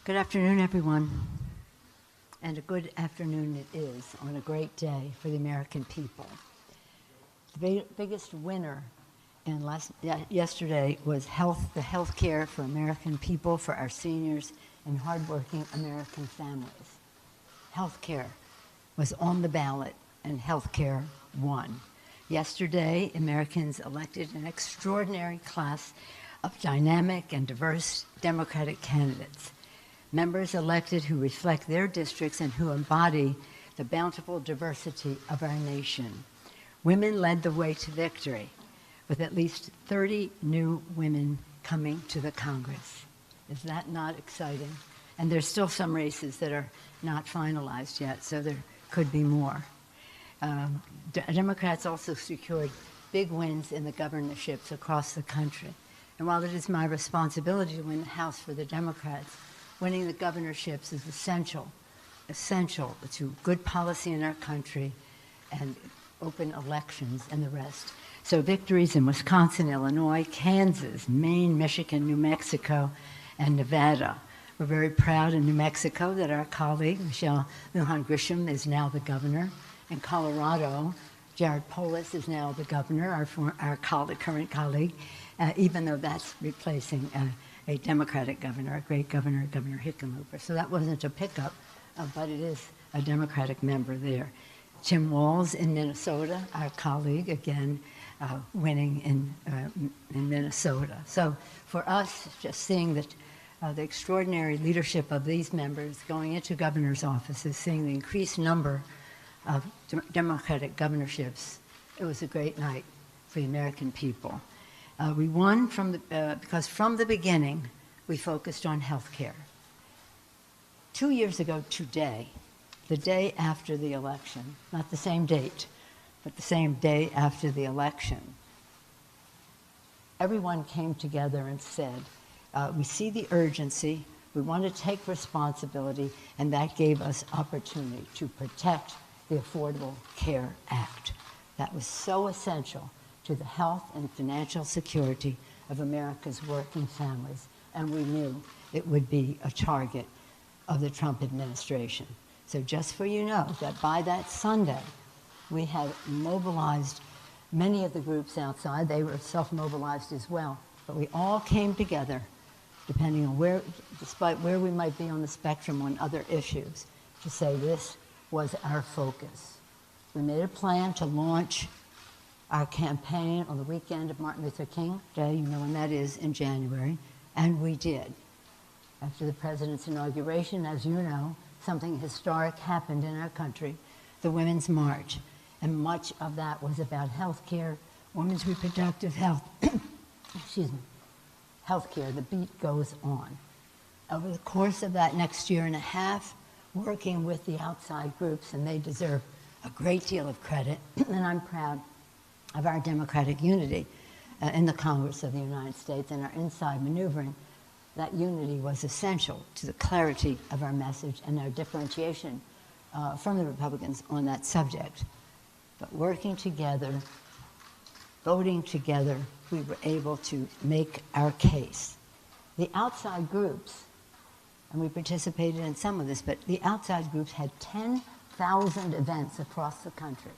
Good afternoon, everyone. And a good afternoon it is on a great day for the American people. The biggest winner yesterday was the health care for American people, for our seniors and hardworking American families. Health care was on the ballot, and health care won. Yesterday, Americans elected an extraordinary class of dynamic and diverse Democratic candidates. Members elected who reflect their districts and who embody the bountiful diversity of our nation. Women led the way to victory, with at least 30 new women coming to the Congress. Is that not exciting? And there's still some races that are not finalized yet, so there could be more. Democrats also secured big wins in the governorships across the country. And while it is my responsibility to win the House for the Democrats, winning the governorships is essential to good policy in our country and open elections and the rest. So victories in Wisconsin, Illinois, Kansas, Maine, Michigan, New Mexico, and Nevada. We're very proud in New Mexico that our colleague, Michelle Lujan Grisham, is now the governor. In Colorado, Jared Polis is now the governor, our current colleague, even though that's replacing a Democratic governor, a great governor, Governor Hickenlooper. So that wasn't a pickup, but it is a Democratic member there. Tim Walz in Minnesota, our colleague, again, winning in Minnesota. So for us, just seeing that the extraordinary leadership of these members going into governor's offices, seeing the increased number of Democratic governorships, it was a great night for the American people. We won because from the beginning, we focused on health care. 2 years ago today, the day after the election, not the same date, but the same day after the election, everyone came together and said, we see the urgency, we want to take responsibility, and that gave us opportunity to protect the Affordable Care Act. That was so essential to the health and financial security of America's working families, and we knew it would be a target of the Trump administration. So just for you know, that by that Sunday, we had mobilized many of the groups outside. They were self-mobilized as well, but we all came together, depending on despite where we might be on the spectrum on other issues, to say this was our focus. We made a plan to launch our campaign on the weekend of Martin Luther King Day, you know when that is, in January, and we did. After the president's inauguration, as you know, something historic happened in our country, the Women's March, and much of that was about health care, women's reproductive health, excuse me, health care, the beat goes on. Over the course of that next year and a half, working with the outside groups, and they deserve a great deal of credit, and I'm proud of our democratic unity in the Congress of the United States and our inside maneuvering. That unity was essential to the clarity of our message and our differentiation from the Republicans on that subject. But working together, voting together, we were able to make our case. The outside groups, and we participated in some of this, but the outside groups had 10,000 events across the country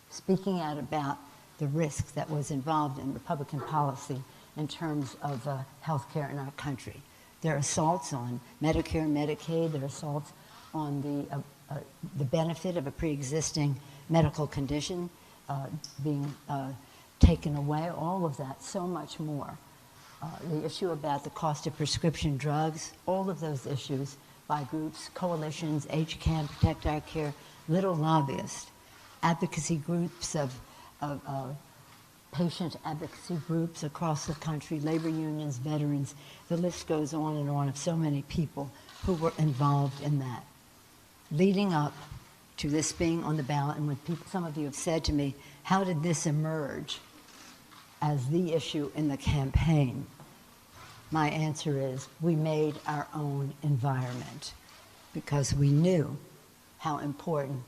speaking out about the risk that was involved in Republican policy in terms of health care in our country. There are assaults on Medicare and Medicaid, there are assaults on the benefit of a pre-existing medical condition being taken away, all of that, so much more. The issue about the cost of prescription drugs, all of those issues by groups, coalitions, HCAN, Protect Our Care, little lobbyists, advocacy groups of patient advocacy groups across the country, labor unions, veterans, the list goes on and on of so many people who were involved in that. Leading up to this being on the ballot, and when some of you have said to me, how did this emerge as the issue in the campaign? My answer is, we made our own environment because we knew how important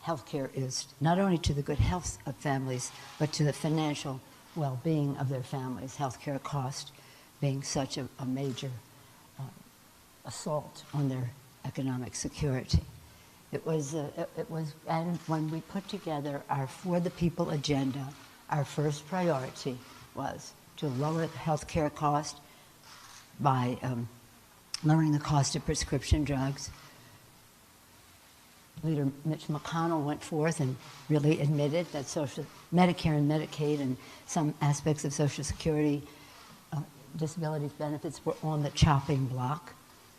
healthcare is, not only to the good health of families, but to the financial well-being of their families, healthcare cost being such a major assault on their economic security. And when we put together our For the People agenda, our first priority was to lower the health care cost by lowering the cost of prescription drugs. Leader Mitch McConnell went forth and really admitted that Medicare and Medicaid and some aspects of Social Security disability benefits were on the chopping block.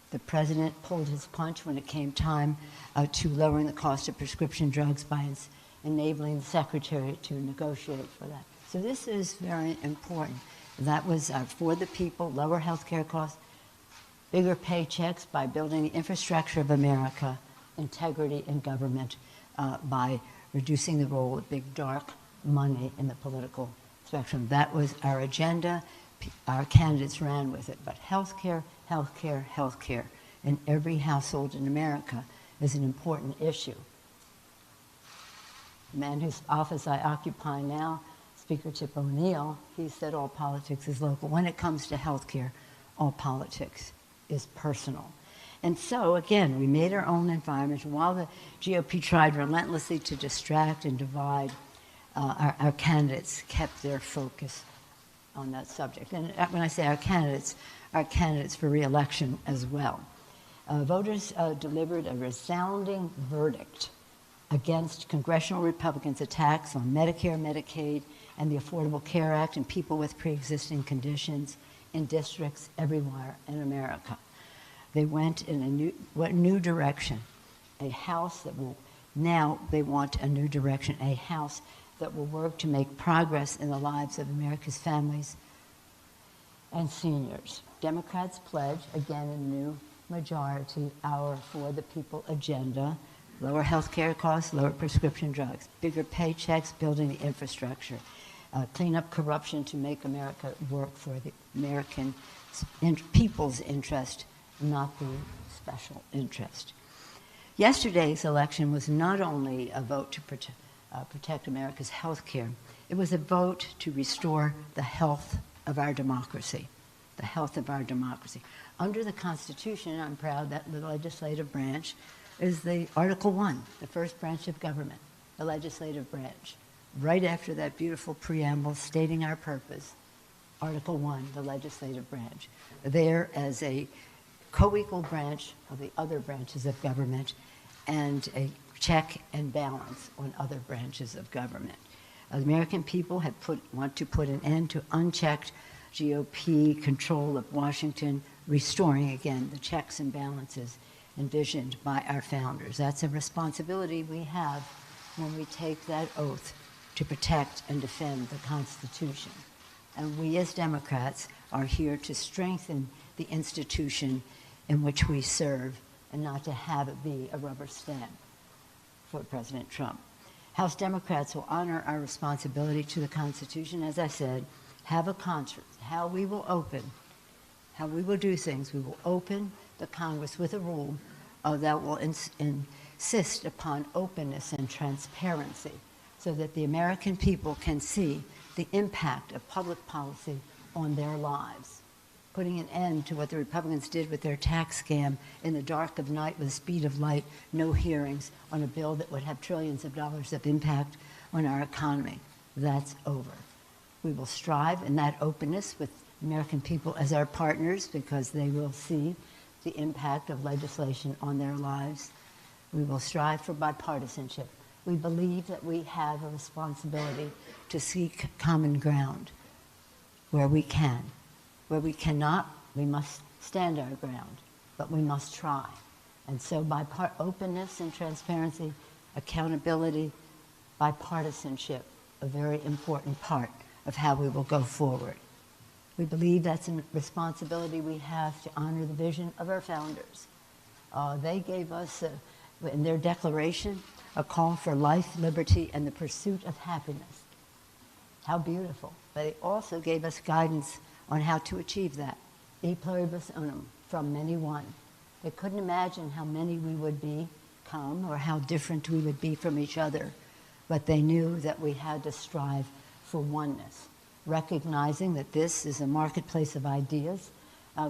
The president pulled his punch when it came time to lowering the cost of prescription drugs by enabling the secretary to negotiate for that. So this is very important. That was For the People, lower health care costs, bigger paychecks by building the infrastructure of America, integrity in government by reducing the role of big dark money in the political spectrum. That was our agenda. Our candidates ran with it. But healthcare, healthcare, healthcare in every household in America is an important issue. The man whose office I occupy now, Speaker Tip O'Neill, he said all politics is local. When it comes to healthcare, all politics is personal. And so, again, we made our own environment. While the GOP tried relentlessly to distract and divide, our candidates kept their focus on that subject. And when I say our candidates for re-election as well. Voters delivered a resounding verdict against congressional Republicans' attacks on Medicare, Medicaid, and the Affordable Care Act and people with pre-existing conditions in districts everywhere in America. They went in a new direction, a house that will, now they want a new direction, a house that will work to make progress in the lives of America's families and seniors. Democrats pledge, again, a new majority, our For the People agenda, lower health care costs, lower prescription drugs, bigger paychecks, building the infrastructure, clean up corruption to make America work for the American people's interest, not the special interest. Yesterday's election was not only a vote to protect America's health care, it was a vote to restore the health of our democracy, the health of our democracy. Under the Constitution, I'm proud that the legislative branch is the Article 1, the first branch of government, the legislative branch. Right after that beautiful preamble stating our purpose, Article 1, the legislative branch, there as a co-equal branch of the other branches of government and a check and balance on other branches of government. The American people want to put an end to unchecked GOP control of Washington, restoring, again, the checks and balances envisioned by our founders. That's a responsibility we have when we take that oath to protect and defend the Constitution. And we as Democrats are here to strengthen the institution in which we serve and not to have it be a rubber stamp for President Trump. House Democrats will honor our responsibility to the Constitution, as I said, have a concert, how we will do things. We will open the Congress with a rule that will insist upon openness and transparency so that the American people can see the impact of public policy on their lives, putting an end to what the Republicans did with their tax scam in the dark of night with the speed of light, no hearings on a bill that would have trillions of dollars of impact on our economy. That's over. We will strive in that openness with American people as our partners because they will see the impact of legislation on their lives. We will strive for bipartisanship. We believe that we have a responsibility to seek common ground where we can. Where we cannot, we must stand our ground, but we must try. And so openness and transparency, accountability, bipartisanship, a very important part of how we will go forward. We believe that's a responsibility we have to honor the vision of our founders. They gave us, in their declaration, a call for life, liberty, and the pursuit of happiness. How beautiful. But they also gave us guidance on how to achieve that. E pluribus unum, from many one. They couldn't imagine how many we would become or how different we would be from each other, but they knew that we had to strive for oneness, recognizing that this is a marketplace of ideas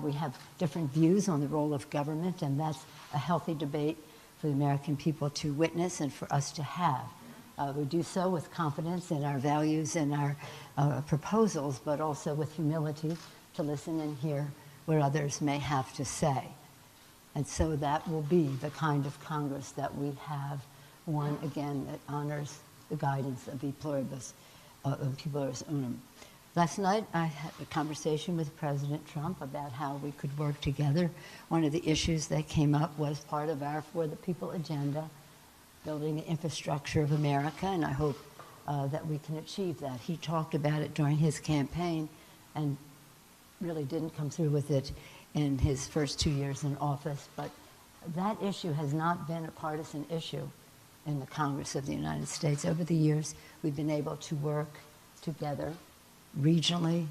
We have different views on the role of government, and that's a healthy debate for the American people to witness and for us to have. We do so with confidence in our values and our proposals, but also with humility to listen and hear what others may have to say. And so that will be the kind of Congress that we have, one, again, that honors the guidance of E pluribus unum. Last night, I had a conversation with President Trump about how we could work together. One of the issues that came up was part of our For the People agenda, building the infrastructure of America, and I hope that we can achieve that. He talked about it during his campaign and really didn't come through with it in his first 2 years in office, but that issue has not been a partisan issue in the Congress of the United States. Over the years, we've been able to work together regionally,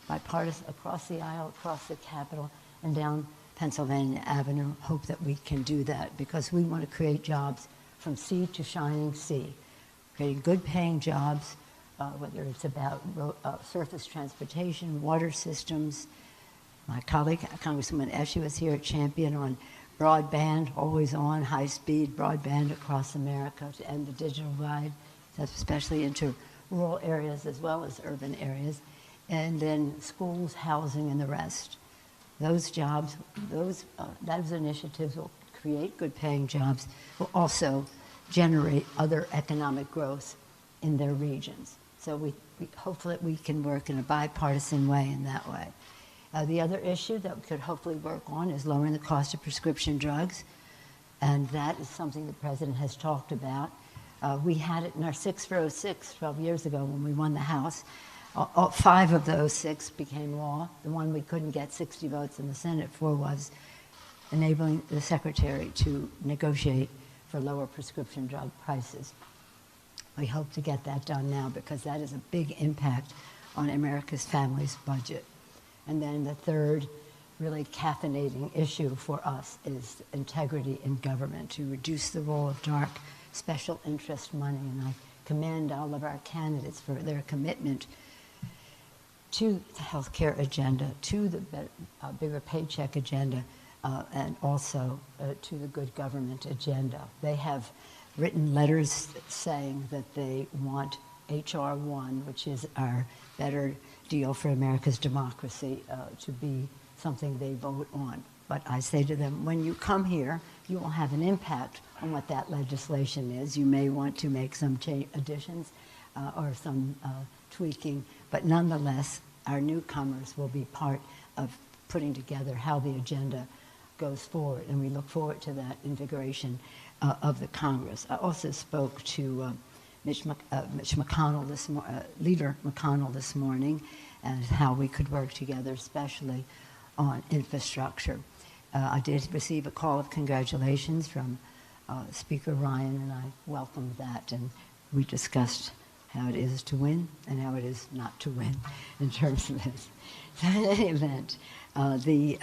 bipartisan, across the aisle, across the Capitol, and down Pennsylvania Avenue. Hope that we can do that because we want to create jobs from sea to shining sea, creating good paying jobs, whether it's about surface transportation, water systems. My colleague, Congresswoman Eshe, was here at Champion on broadband, always on, high-speed broadband across America to end the digital divide, especially into rural areas as well as urban areas, and then schools, housing, and the rest. Those jobs, those initiatives will create good-paying jobs, will also generate other economic growth in their regions. So we hopefully we can work in a bipartisan way in that way. The other issue that we could hopefully work on is lowering the cost of prescription drugs, and that is something the President has talked about. We had it in our 6 for 06 12 years ago when we won the House. 5 of those 6 became law. The one we couldn't get 60 votes in the Senate for was enabling the Secretary to negotiate for lower prescription drug prices. We hope to get that done now because that is a big impact on America's family's budget. And then the third really caffeinating issue for us is integrity in government, to reduce the role of dark special interest money. And I commend all of our candidates for their commitment to the health care agenda, to the bigger paycheck agenda, and also to the good government agenda. They have written letters saying that they want H.R. 1, which is our better deal for America's democracy, to be something they vote on. But I say to them, when you come here, you will have an impact on what that legislation is. You may want to make some additions or some tweaking, but nonetheless, our newcomers will be part of putting together how the agenda goes forward, and we look forward to that invigoration of the Congress. I also spoke to Leader McConnell this morning, and how we could work together, especially on infrastructure. I did receive a call of congratulations from Speaker Ryan, and I welcomed that, and we discussed how it is to win and how it is not to win in terms of this. So in any event, the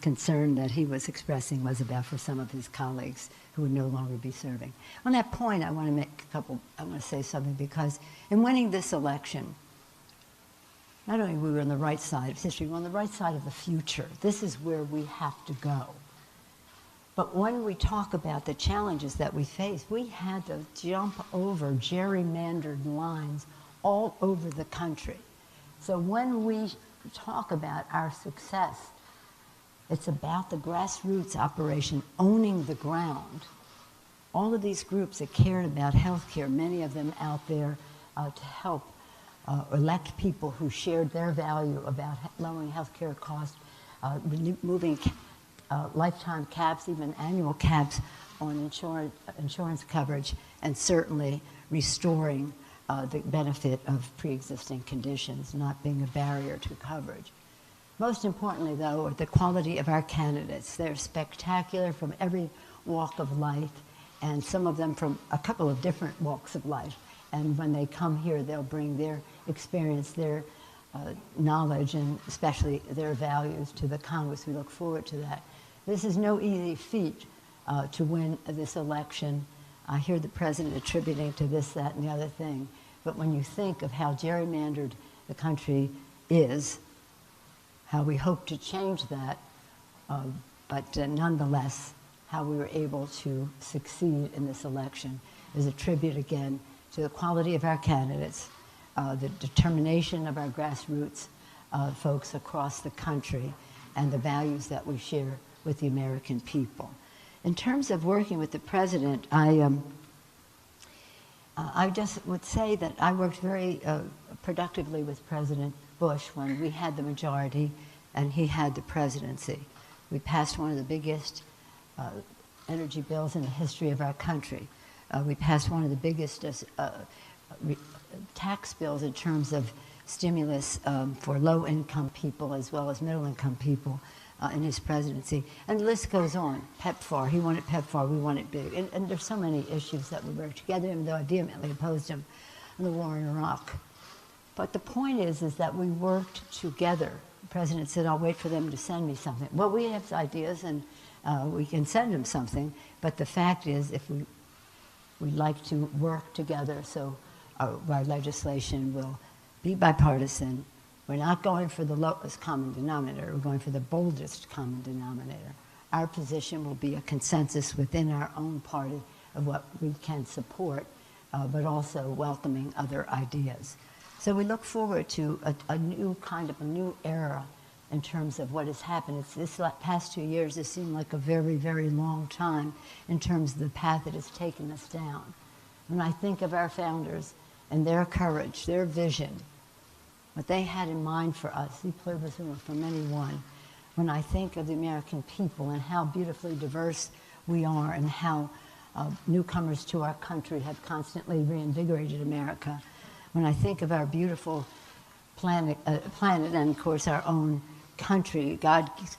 concern that he was expressing was about for some of his colleagues who would no longer be serving. On that point, I want to say something, because in winning this election, not only were we on the right side of history, we're on the right side of the future. This is where we have to go. But when we talk about the challenges that we face, we had to jump over gerrymandered lines all over the country. So when we talk about our success, it's about the grassroots operation, owning the ground. All of these groups that cared about health care, many of them out there to help elect people who shared their value about lowering health care costs, removing lifetime caps, even annual caps on insurance coverage, and certainly restoring the benefit of pre-existing conditions not being a barrier to coverage. Most importantly, though, are the quality of our candidates. They're spectacular from every walk of life, and some of them from a couple of different walks of life. And when they come here, they'll bring their experience, their knowledge, and especially their values to the Congress. We look forward to that. This is no easy feat to win this election. I hear the president attributing to this, that, and the other thing. But when you think of how gerrymandered the country is, how we hope to change that, but nonetheless, how we were able to succeed in this election is a tribute again to the quality of our candidates, the determination of our grassroots folks across the country, and the values that we share with the American people. In terms of working with the president, I just would say that I worked very productively with President Bush when we had the majority and he had the presidency. We passed one of the biggest energy bills in the history of our country. We passed one of the biggest tax bills in terms of stimulus for low-income people as well as middle-income people in his presidency. And the list goes on. PEPFAR, he wanted PEPFAR, we want it big. And there's so many issues that we worked together, even though I vehemently opposed him in the war in Iraq. But the point is that we worked together. The president said, I'll wait for them to send me something. Well, we have ideas and we can send them something, but the fact is if we'd like to work together so our legislation will be bipartisan. We're not going for the lowest common denominator, we're going for the boldest common denominator. Our position will be a consensus within our own party of what we can support, but also welcoming other ideas. So we look forward to a new era in terms of what has happened. It's this past 2 years, it seemed like a very, very long time in terms of the path it has taken us down. When I think of our founders and their courage, their vision, what they had in mind for us, si pluribus unum, for many one. When I think of the American people and how beautifully diverse we are and how newcomers to our country have constantly reinvigorated America, when I think of our beautiful planet and of course our own country, God's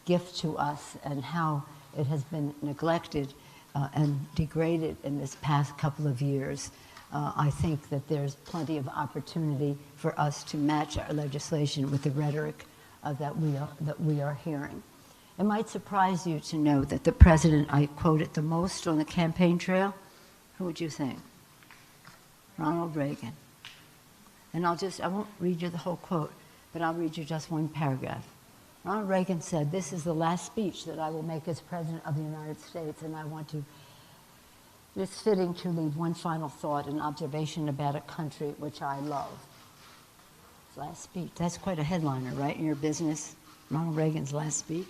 gift to us, and how it has been neglected and degraded in this past couple of years, I think that there's plenty of opportunity for us to match our legislation with the rhetoric that we are hearing. It might surprise you to know that the president I quoted the most on the campaign trail, who would you think? Ronald Reagan. And I won't read you the whole quote, but I'll read you just one paragraph. Ronald Reagan said, "This is the last speech that I will make as President of the United States, and it's fitting to leave one final thought, an observation about a country which I love." His last speech. That's quite a headliner, right, in your business? Ronald Reagan's last speech.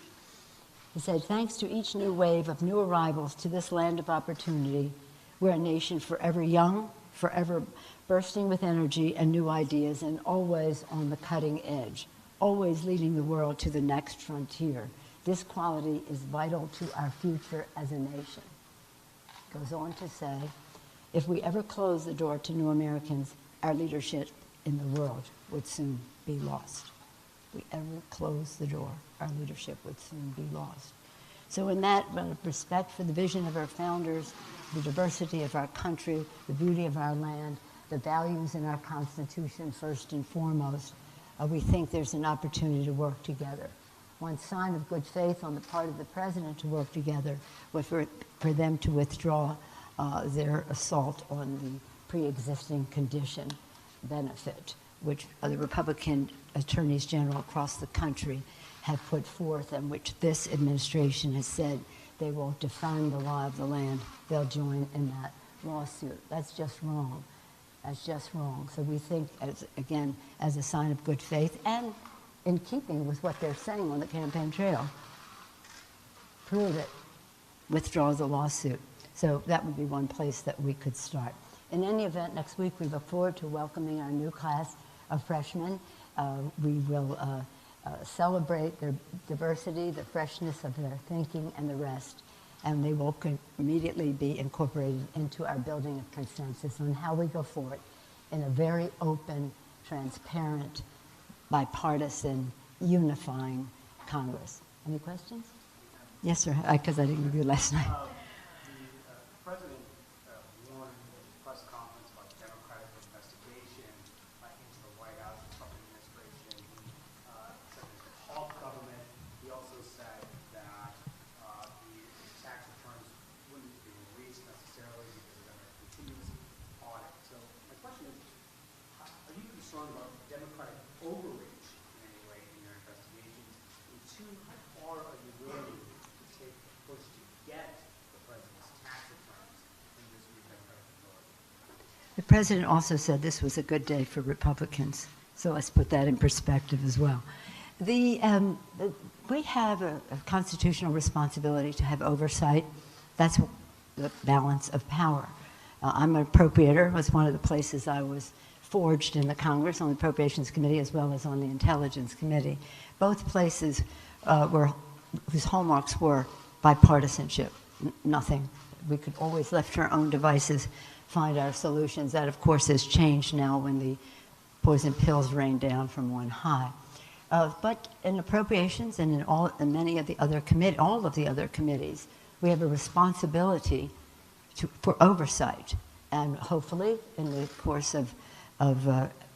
He said, "Thanks to each new wave of new arrivals to this land of opportunity, we're a nation forever young, forever bursting with energy and new ideas, and always on the cutting edge, always leading the world to the next frontier. This quality is vital to our future as a nation." Goes on to say, if we ever close the door to new Americans, our leadership in the world would soon be lost. If we ever close the door, our leadership would soon be lost. So in that respect for the vision of our founders, the diversity of our country, the beauty of our land, the values in our Constitution first and foremost, we think there's an opportunity to work together. One sign of good faith on the part of the president to work together was for them to withdraw their assault on the pre-existing condition benefit, which the Republican attorneys general across the country have put forth, and which this administration has said they will defend the law of the land. They'll join in that lawsuit. That's just wrong. That's just wrong. So we think, as a sign of good faith and in keeping with what they're saying on the campaign trail, prove it, withdraw the lawsuit. So that would be one place that we could start. In any event, next week we look forward to welcoming our new class of freshmen. We will celebrate their diversity, the freshness of their thinking, and the rest. And they will immediately be incorporated into our building of consensus on how we go forward in a very open, transparent, bipartisan, unifying Congress. Any questions? Yes, sir, because I didn't give you last night. The president warned in his press conference about the Democratic investigation into the White House and Trump administration. He said there's a halt government. He also said that the tax returns wouldn't be released necessarily because of a continuous audit. So my question is, are you concerned about Democratic overreach in any way in your investigation? The president also said this was a good day for Republicans. So let's put that in perspective as well. We have a constitutional responsibility to have oversight. That's the balance of power. I'm an appropriator. It was one of the places I was forged in the Congress, on the Appropriations Committee as well as on the Intelligence Committee. Both places whose hallmarks were bipartisanship. Nothing. We could always, left to our own devices, find our solutions. That, of course, has changed now when the poison pills rain down from on high. But in appropriations and in many of the other committees, all of the other committees, we have a responsibility for oversight. And hopefully, in the course of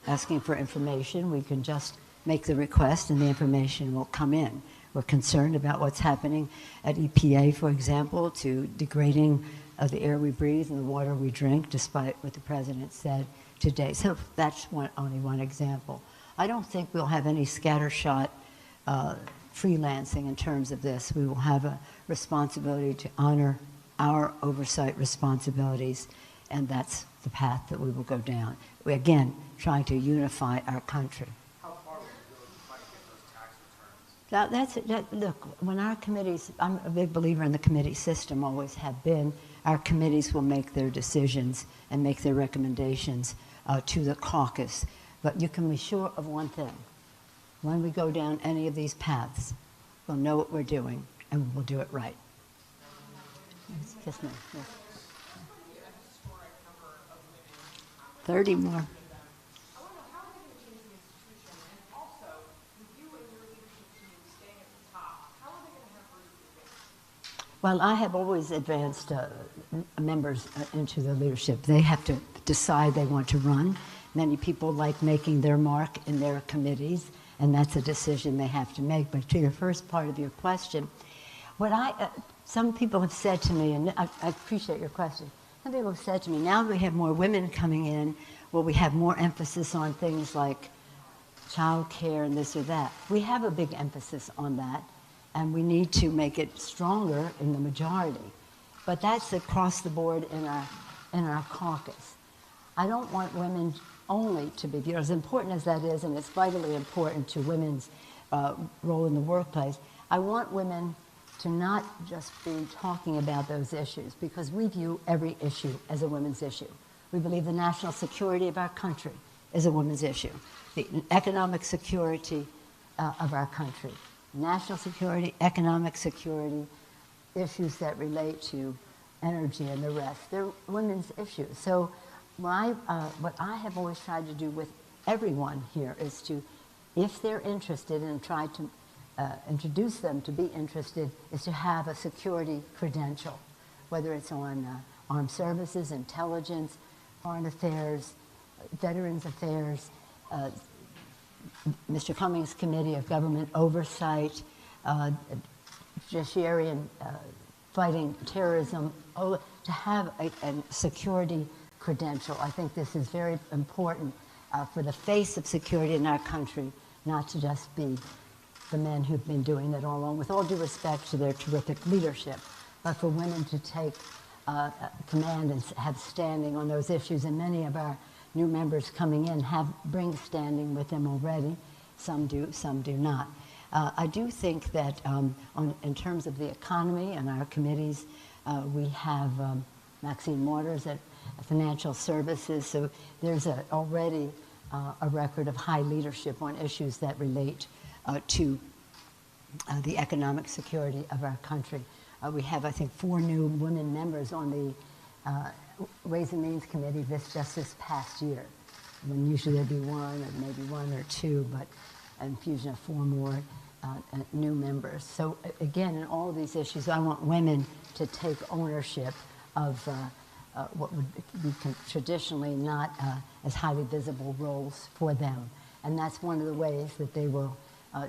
asking for information, we can just make the request and the information will come in. We're concerned about what's happening at EPA, for example, to degrading of the air we breathe and the water we drink, despite what the president said today. So that's only one example. I don't think we'll have any scattershot freelancing in terms of this. We will have a responsibility to honor our oversight responsibilities, and that's the path that we will go down. We're, again, trying to unify our country. How far will you go to try to get those tax returns? Look, when our committees, I'm a big believer in the committee system, always have been. Our committees will make their decisions and make their recommendations to the caucus. But you can be sure of one thing. When we go down any of these paths, we'll know what we're doing and we'll do it right. Yes, ma'am. Yes. 30 more. Well, I have always advanced members into the leadership. They have to decide they want to run. Many people like making their mark in their committees, and that's a decision they have to make. But to your first part of your question, some people have said to me, and I appreciate your question, some people have said to me, now that we have more women coming in, will we have more emphasis on things like child care and this or that? We have a big emphasis on that, and we need to make it stronger in the majority. But that's across the board in our caucus. I don't want women only to be, as important as that is, and it's vitally important to women's role in the workplace, I want women to not just be talking about those issues, because we view every issue as a women's issue. We believe the national security of our country is a women's issue. The economic security of our country. National security, economic security, issues that relate to energy and the rest. They're women's issues. So what I have always tried to do with everyone here is to, if they're interested, and try to introduce them to be interested, is to have a security credential, whether it's on armed services, intelligence, foreign affairs, veterans affairs, Mr. Cummings' Committee of Government Oversight, judiciary and fighting terrorism, to have a security credential. I think this is very important for the face of security in our country, not to just be the men who've been doing it all along, with all due respect to their terrific leadership, but for women to take command and have standing on those issues. And many of our new members coming in bring standing with them already. Some do, some do not. I do think that in terms of the economy and our committees, we have Maxine Waters at Financial Services, so there's already a record of high leadership on issues that relate to the economic security of our country. We have, I think, 4 new women members on the Ways and Means Committee just this past year. When usually there'd be 1 or maybe 1 or 2, but an infusion of 4 more new members. So again, in all of these issues, I want women to take ownership of what would be traditionally not as highly visible roles for them. And that's one of the ways that they will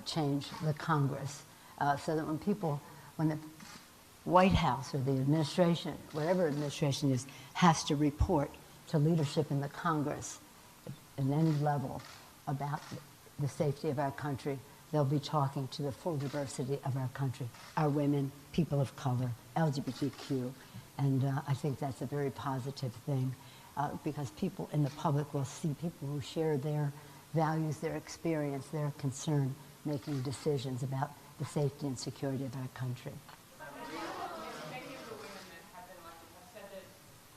change the Congress. So that when the White House or the administration, whatever administration is, has to report to leadership in the Congress at any level about the safety of our country, they'll be talking to the full diversity of our country, our women, people of color, LGBTQ, and I think that's a very positive thing. because people in the public will see people who share their values, their experience, their concern, making decisions about the safety and security of our country. Many of the women that have been elected have said that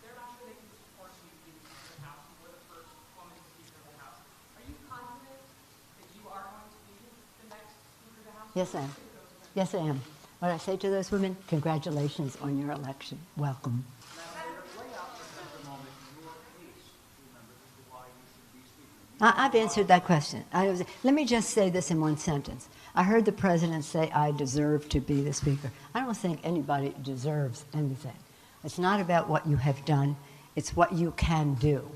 they're not sure they can support you being Speaker of the House. You were the first woman Speaker of the House. Are you confident that you are going to be the next Speaker of the House? Yes, I am. Yes, I am. What I say to those women, congratulations on your election. Welcome. I've answered that question. Let me just say this in one sentence. I heard the president say, I deserve to be the speaker. I don't think anybody deserves anything. It's not about what you have done. It's what you can do.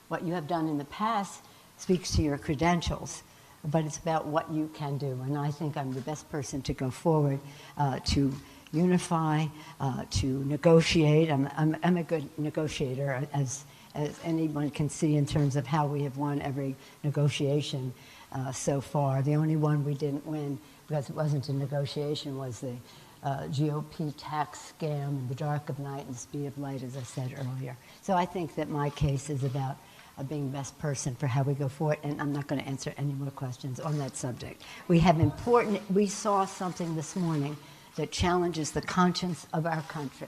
What you have done in the past speaks to your credentials, but it's about what you can do. And I think I'm the best person to go forward to unify, to negotiate. I'm a good negotiator, as anyone can see in terms of how we have won every negotiation so far. The only one we didn't win, because it wasn't a negotiation, was the GOP tax scam in the dark of night and the speed of light, as I said earlier. So I think that my case is about being the best person for how we go forward, and I'm not going to answer any more questions on that subject. We saw something this morning that challenges the conscience of our country.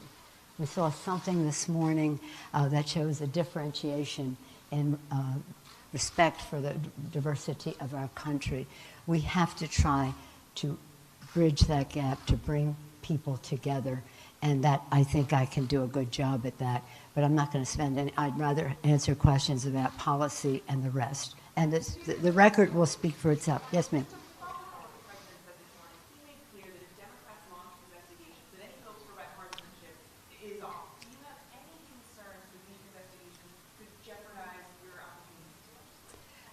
We saw something this morning that shows a differentiation in respect for the diversity of our country. We have to try to bridge that gap, to bring people together, and that I think I can do a good job at that. But I'm not going to spend any, I'd rather answer questions about policy and the rest. And the record will speak for itself. Yes, ma'am.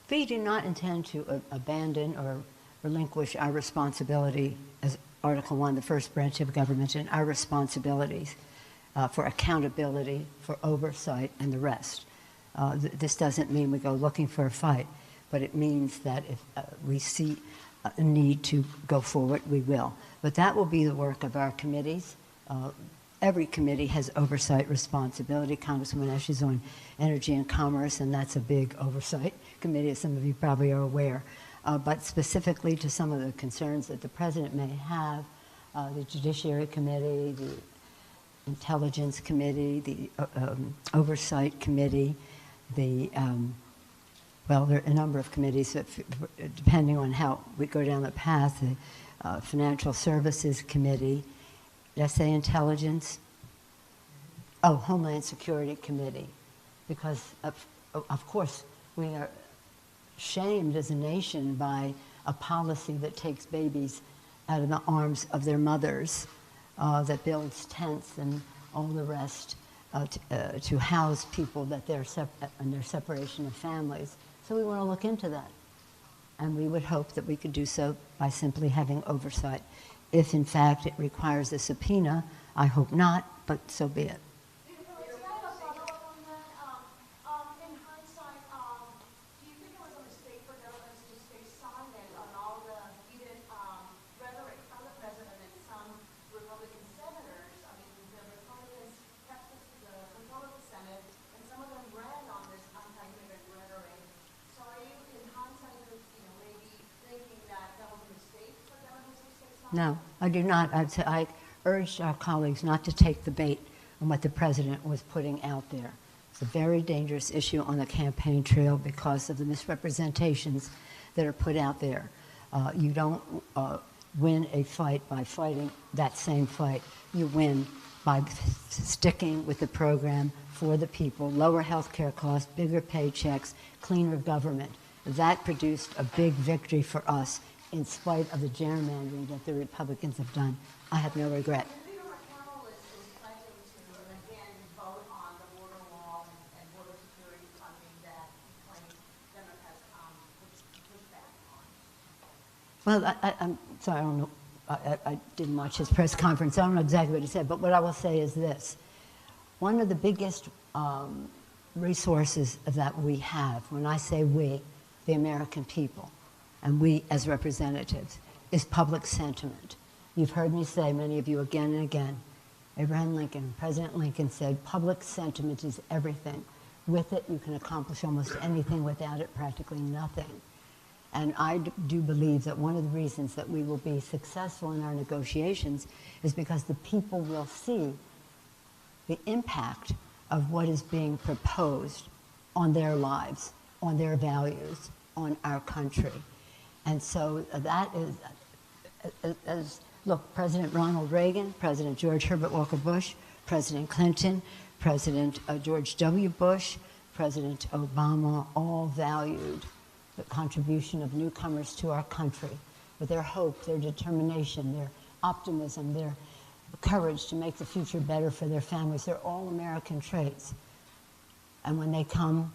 We do not intend to abandon or relinquish our responsibility as Article 1, the first branch of government, and our responsibilities for accountability, for oversight, and the rest. This doesn't mean we go looking for a fight, but it means that if we see a need to go forward, we will. But that will be the work of our committees. Every committee has oversight responsibility. Congresswoman Esch is on Energy and Commerce, and that's a big oversight committee, as some of you probably are aware. But specifically to some of the concerns that the President may have, the Judiciary Committee, the Intelligence Committee, the Oversight Committee, well, there are a number of committees that, depending on how we go down the path, the Financial Services Committee, did I say Intelligence? Oh, Homeland Security Committee, because of course we are shamed as a nation by a policy that takes babies out of the arms of their mothers, that builds tents and all the rest to house people that they're and their separation of families. So we want to look into that. And we would hope that we could do so by simply having oversight. If in fact it requires a subpoena, I hope not, but so be it. No, I do not. I urged our colleagues not to take the bait on what the president was putting out there. It's a very dangerous issue on the campaign trail because of the misrepresentations that are put out there. You don't win a fight by fighting that same fight. You win by sticking with the program for the people, lower health care costs, bigger paychecks, cleaner government. That produced a big victory for us in spite of the gerrymandering that the Republicans have done. I have no regret. Leader McConnell is pledging to, again, vote on the border wall and border security funding that he claims Democrats pushed back on. Well, I'm sorry, I don't know. I didn't watch his press conference. I don't know exactly what he said, but what I will say is this. One of the biggest resources that we have, when I say we, the American people, and we as representatives, is public sentiment. You've heard me say, many of you again and again, Abraham Lincoln, President Lincoln said, public sentiment is everything. With it, you can accomplish almost anything. Without it, practically nothing. And I do believe that one of the reasons that we will be successful in our negotiations is because the people will see the impact of what is being proposed on their lives, on their values, on our country. And so that is, look, President Ronald Reagan, President George Herbert Walker Bush, President Clinton, President George W. Bush, President Obama, all valued the contribution of newcomers to our country with their hope, their determination, their optimism, their courage to make the future better for their families. They're all American traits. And when they come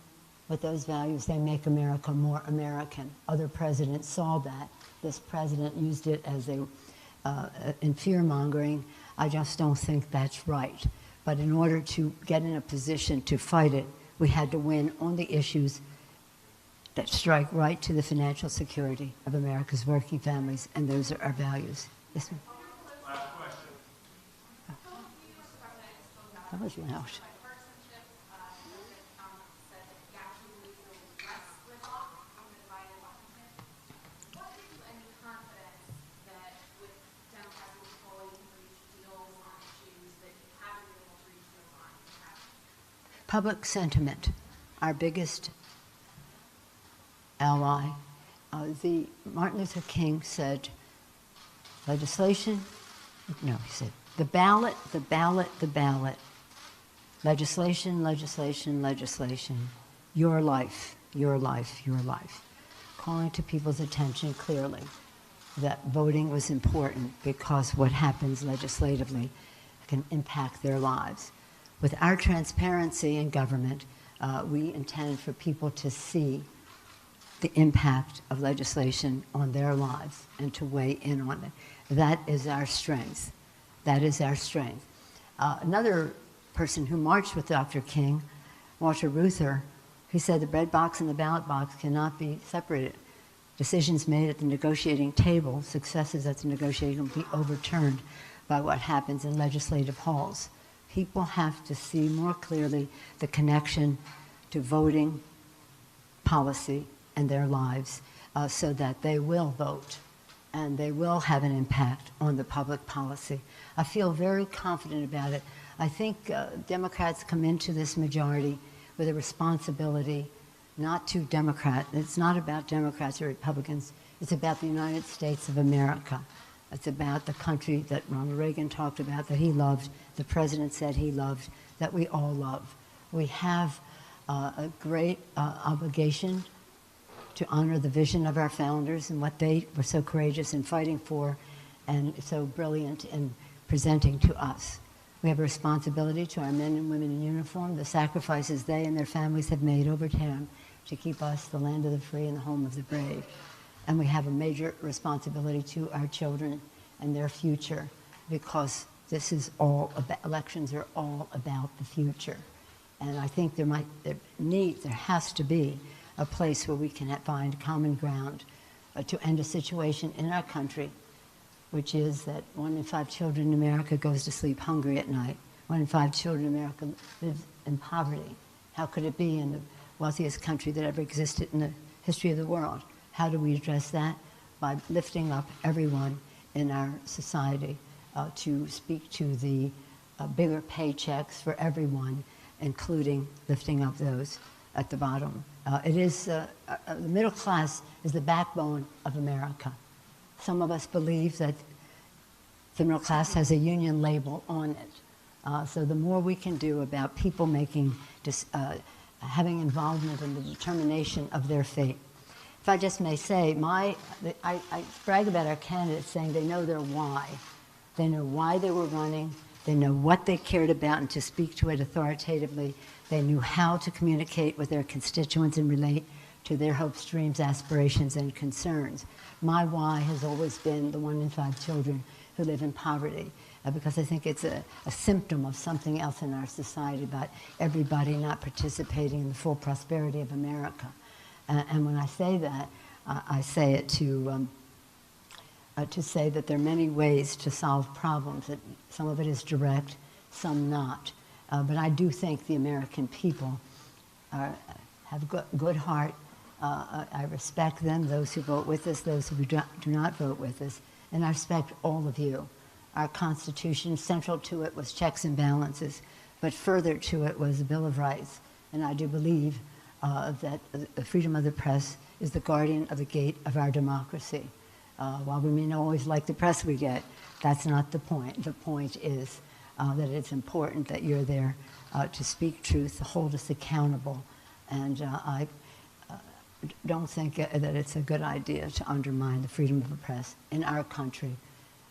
with those values, they make America more American. Other presidents saw that. This president used it as in fear-mongering. I just don't think that's right. But in order to get in a position to fight it, we had to win on the issues that strike right to the financial security of America's working families, and those are our values. Yes, ma'am? Last question. That was loud. Public sentiment, our biggest ally. Martin Luther King said, legislation, no, he said, the ballot, the ballot, the ballot, legislation, legislation, legislation, your life, your life, your life. Calling to people's attention clearly that voting was important because what happens legislatively can impact their lives. With our transparency in government, we intend for people to see the impact of legislation on their lives and to weigh in on it. That is our strength. That is our strength. Another person who marched with Dr. King, Walter Reuther, he said the bread box and the ballot box cannot be separated. Decisions made at the negotiating table, successes at the negotiating table, will be overturned by what happens in legislative halls. People have to see more clearly the connection to voting policy and their lives so that they will vote and they will have an impact on the public policy. I feel very confident about it. I think Democrats come into this majority with a responsibility not to Democrat. It's not about Democrats or Republicans. It's about the United States of America. It's about the country that Ronald Reagan talked about, that he loved, the president said he loved, that we all love. We have a great obligation to honor the vision of our founders and what they were so courageous in fighting for and so brilliant in presenting to us. We have a responsibility to our men and women in uniform, the sacrifices they and their families have made over time to keep us the land of the free and the home of the brave. And we have a major responsibility to our children and their future, because this is all about, elections are all about the future. And I think there has to be a place where we can find common ground to end a situation in our country, which is that 1 in 5 children in America goes to sleep hungry at night. 1 in 5 children in America lives in poverty. How could it be in the wealthiest country that ever existed in the history of the world? How do we address that? By lifting up everyone in our society to speak to the bigger paychecks for everyone, including lifting up those at the bottom. The middle class is the backbone of America. Some of us believe that the middle class has a union label on it. So the more we can do about people having involvement in the determination of their fate. If I just may say, I brag about our candidates saying they know their why. They know why they were running. They know what they cared about, and to speak to it authoritatively. They knew how to communicate with their constituents and relate to their hopes, dreams, aspirations, and concerns. My why has always been the 1 in 5 children who live in poverty, because I think it's a symptom of something else in our society about everybody not participating in the full prosperity of America. And when I say that, I say it to say that there are many ways to solve problems. That some of it is direct, some not. But I do think the American people have good heart. I respect them, those who vote with us, those who do not vote with us, and I respect all of you. Our Constitution, central to it was checks and balances, but further to it was the Bill of Rights. And I do believe that the freedom of the press is the guardian of the gate of our democracy. While we may not always like the press we get, that's not the point. The point is that it's important that you're there to speak truth, to hold us accountable. And I don't think that it's a good idea to undermine the freedom of the press in our country,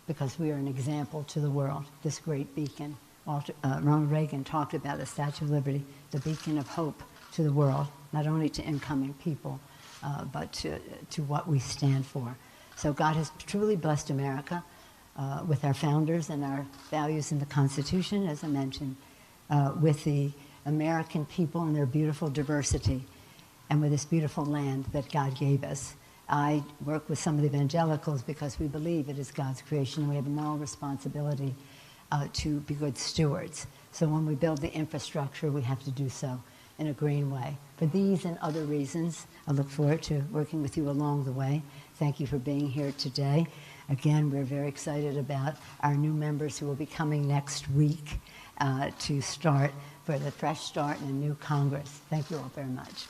because we are an example to the world, this great beacon. Ronald Reagan talked about the Statue of Liberty, the beacon of hope to the world, not only to incoming people, but to what we stand for. So God has truly blessed America with our founders and our values in the Constitution, as I mentioned, with the American people and their beautiful diversity, and with this beautiful land that God gave us. I work with some of the evangelicals because we believe it is God's creation. We have a moral responsibility to be good stewards. So when we build the infrastructure, we have to do so in a green way. For these and other reasons, I look forward to working with you along the way. Thank you for being here today. Again, we're very excited about our new members who will be coming next week to start for the fresh start in a new Congress. Thank you all very much.